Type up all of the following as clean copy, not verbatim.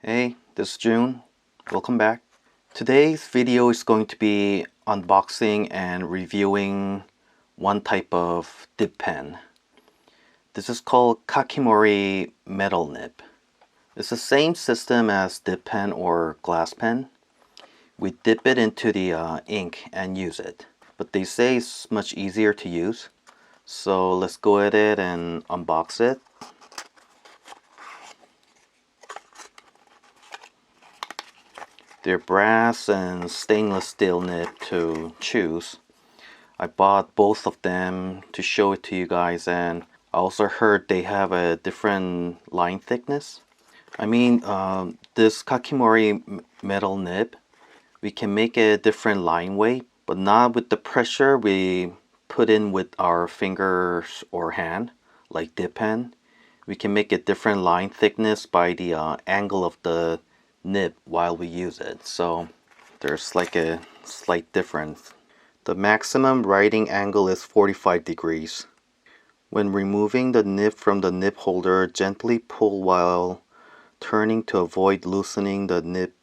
Hey, this is June. Welcome back. Today's video is going to be unboxing and reviewing one type of dip pen. This is called Kakimori metal nib. It's the same system as dip pen or glass pen. We dip it into the ink and use it. But they say it's much easier to use. So let's go at it and unbox it. They're brass and stainless steel nib to choose. I bought both of them to show it to you guys, and I also heard they have a different line thickness. This Kakimori metal nib, we can make a different line weight, but not with the pressure we put in with our fingers or hand, like dip pen. We can make a different line thickness by the angle of the nib while we use it. So there's like a slight difference. The maximum writing angle is 45 degrees. When removing the nib from the nib holder, gently pull while turning to avoid loosening the nib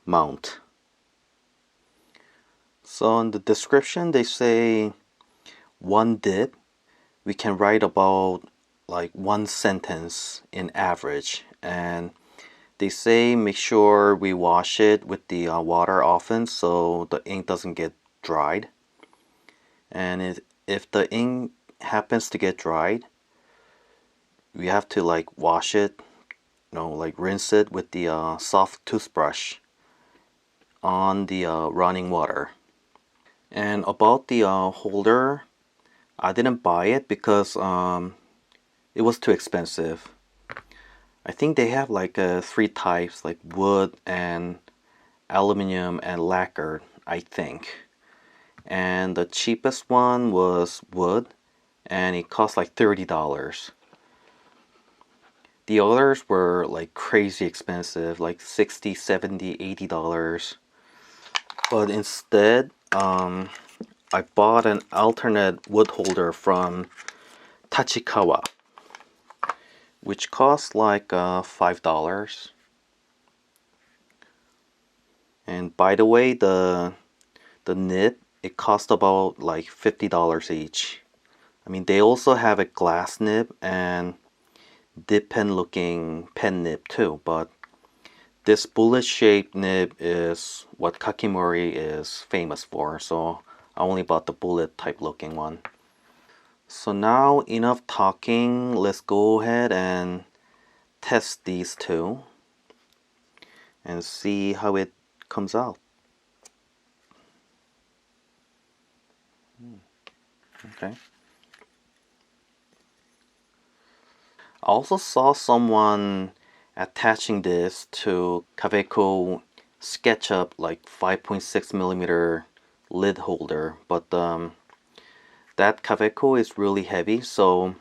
mount. So in the description they say one dip, we can write about like one sentence in average, and they say make sure we wash it with the water often so the ink doesn't get dried. And if the ink happens to get dried, we have to like wash it, like rinse it with the soft toothbrush on the running water. And about the holder, I didn't buy it because it was too expensive. I think they have like three types, like wood and aluminum and lacquer, I think. And the cheapest one was wood, and it cost like $30. The others were like crazy expensive, like $60, $70, $80. But instead, I bought an alternate wood holder from Tachikawa, which cost like $5. And by the way, the nib, it cost about like $50 each. They also have a glass nib and dip pen looking pen nib too, but this bullet shaped nib is what Kakimori is famous for, so I only bought the bullet type looking one. So now enough talking, let's go ahead and test these two and see how it comes out. Okay. I also saw someone attaching this to Kaweco SketchUp like 5.6 millimeter lid holder, but that Kaweco is really heavy, so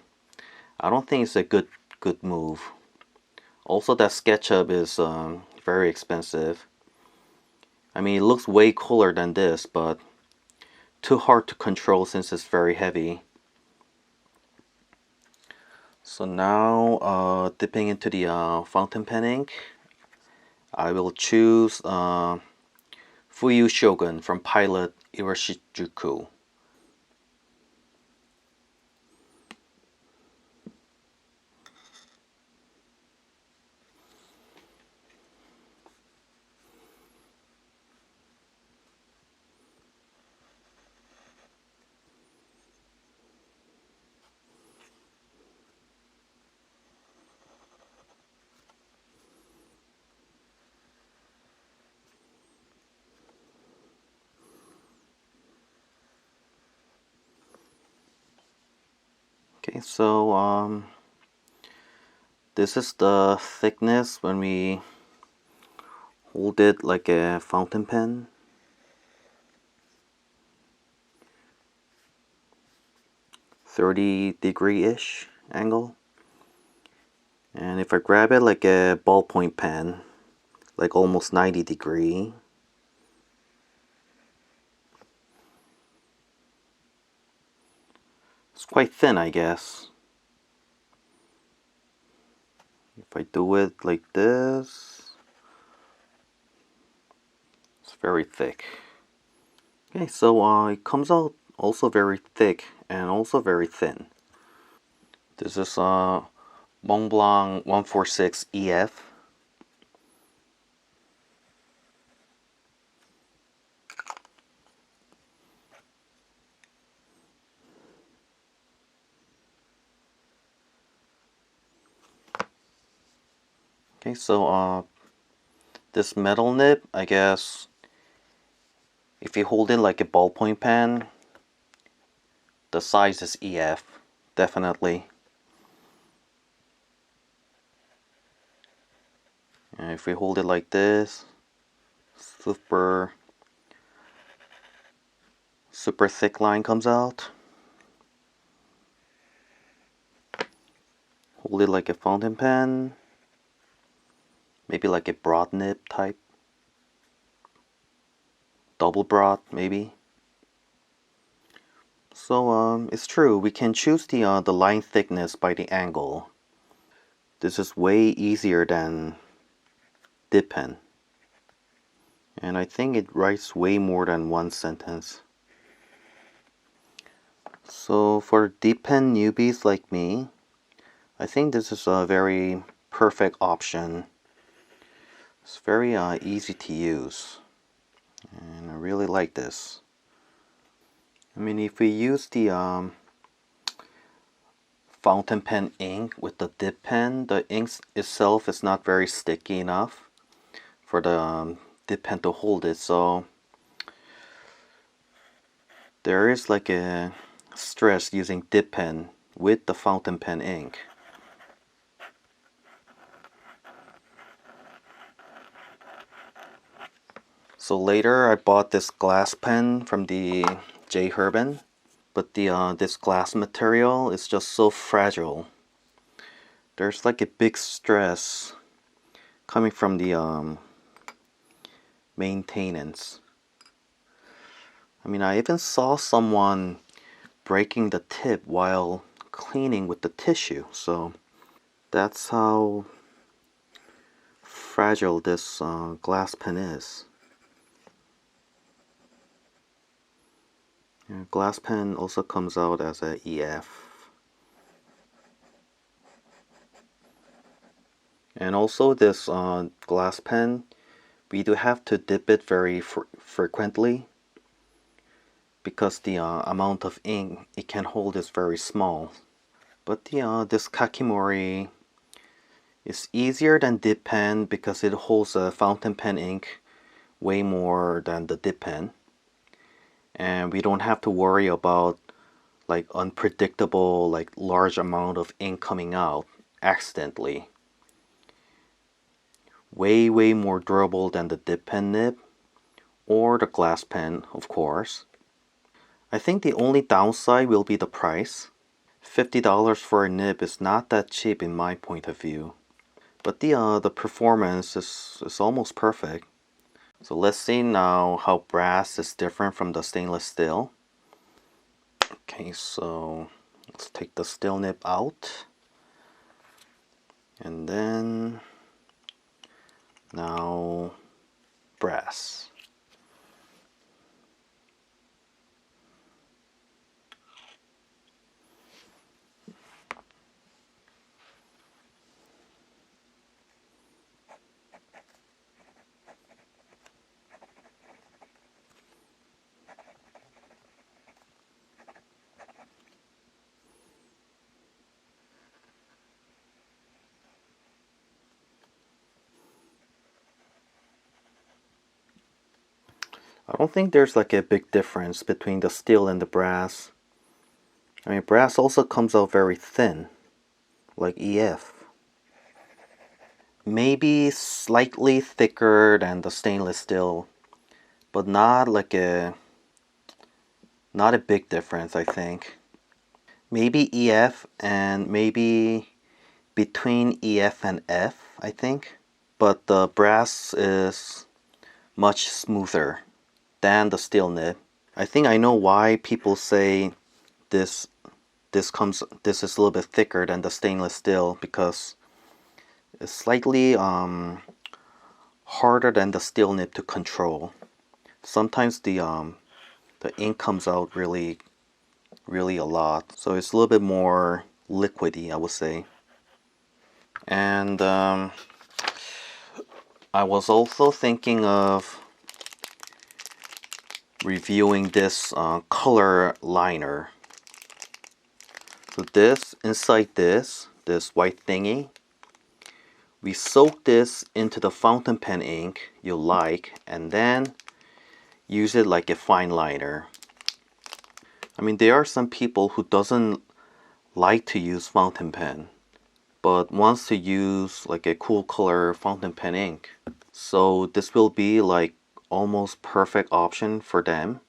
I don't think it's a good move. Also, that SketchUp is very expensive. It looks way cooler than this, but too hard to control since it's very heavy. So now, dipping into the fountain pen ink, I will choose Fuyu Shogun from Pilot Irashijuku. Okay, so this is the thickness when we hold it like a fountain pen. .30-degree-ish angle. And if I grab it like a ballpoint pen, like almost 90-degree. It's quite thin, I guess. If I do it like this, very thick. Okay, so it comes out also very thick and also very thin. This is Mont Blanc 146 EF. Okay, so this metal nib, I guess, if you hold it like a ballpoint pen, the size is EF, definitely. And if we hold it like this, super thick line comes out. Hold it like a fountain pen, maybe like a broad nib type, double broad maybe. So it's true, we can choose the line thickness by the angle. This is way easier than dip pen. And I think it writes way more than one sentence. So for dip pen newbies like me, I think this is a very perfect option. It's very easy to use. And I really like this. I mean, if we use the fountain pen ink with the dip pen, the ink itself is not very sticky enough for the dip pen to hold it. So there is like a stress using dip pen with the fountain pen ink. So later I bought this glass pen from the J. Herbin, but this glass material is just so fragile. There's like a big stress coming from the maintenance. I mean, I even saw someone breaking the tip while cleaning with the tissue, so that's how fragile this glass pen is. Yeah, glass pen also comes out as a EF. And also this glass pen, we do have to dip it very frequently because the amount of ink it can hold is very small. But this Kakimori is easier than dip pen because it holds a fountain pen ink way more than the dip pen. And we don't have to worry about like unpredictable like large amount of ink coming out accidentally. Way more durable than the dip pen nib or the glass pen, of course. I think the only downside will be the price. $50 for a nib is not that cheap in my point of view. But the performance is almost perfect. So let's see now how brass is different from the stainless steel. Okay, so let's take the steel nib out. And then now brass. I don't think there's like a big difference between the steel and the brass. I mean, brass also comes out very thin, like EF. Maybe slightly thicker than the stainless steel, but not a big difference, I think. Maybe EF and maybe between EF and F, I think. But the brass is much smoother than the steel nib. I think I know why people say this is a little bit thicker than the stainless steel, because it's slightly harder than the steel nib to control. sometimes the ink comes out really a lot, so it's a little bit more liquidy, I would say. And I was also thinking of reviewing this color liner. So this, inside this white thingy, we soak this into the fountain pen ink you like, and then use it like a fine liner. I mean, there are some people who doesn't like to use fountain pen, but wants to use like a cool color fountain pen ink. So this will be like almost perfect option for them.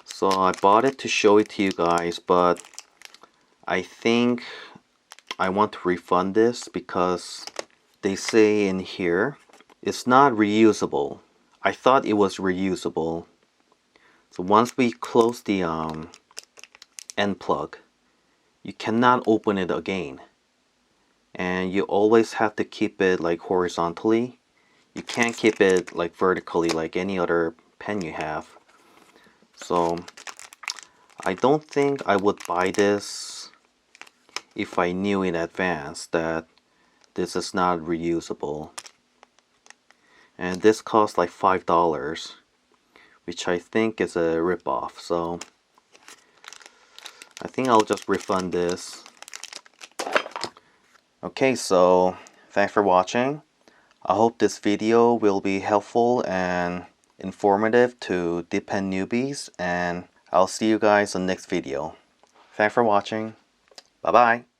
So I bought it to show it to you guys, but I think I want to refund this because they say in here it's not reusable. I thought it was reusable. So once we close the end plug, you cannot open it again. And you always have to keep it like horizontally. You can't keep it like vertically like any other pen you have. So I don't think I would buy this if I knew in advance that this is not reusable. And this costs like $5, which I think is a ripoff. So I think I'll just refund this. Okay, so thanks for watching. I hope this video will be helpful and informative to dippen newbies, and I'll see you guys in the next video. Thanks for watching. Bye bye.